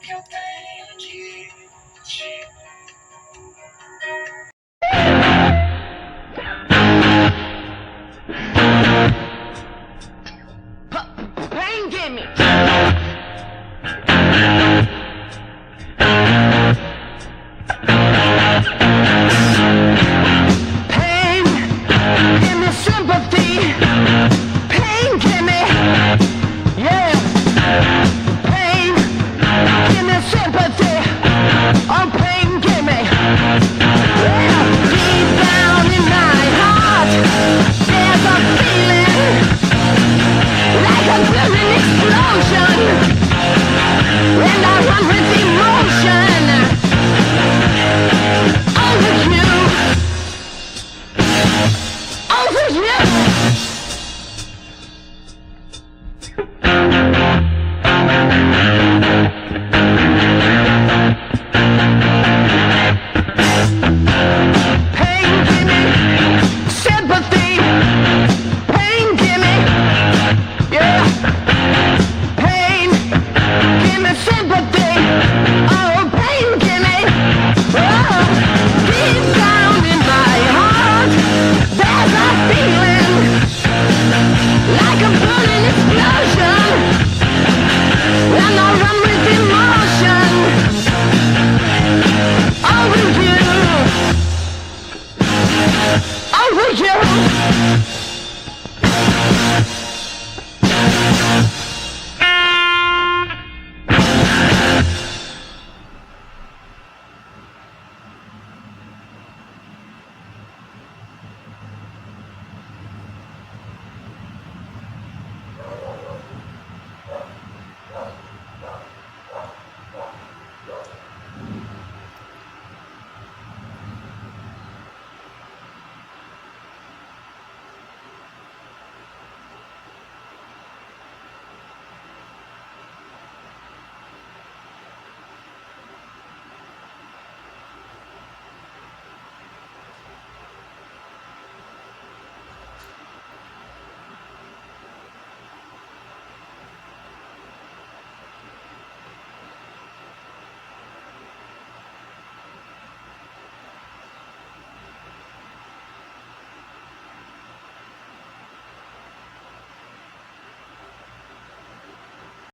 eu tenho de ti. Pain, give me. Pain, give me sympathy. Pain, give me, yeah. Pain, give me sympathy. Oh, pain, give me. Yeah. Deep down in my heart, there's a feeling like a burning explosion, and I run with emotion over you, over you. Pain, give me sympathy. Pain, give me, yeah. Pain, give me sympathy.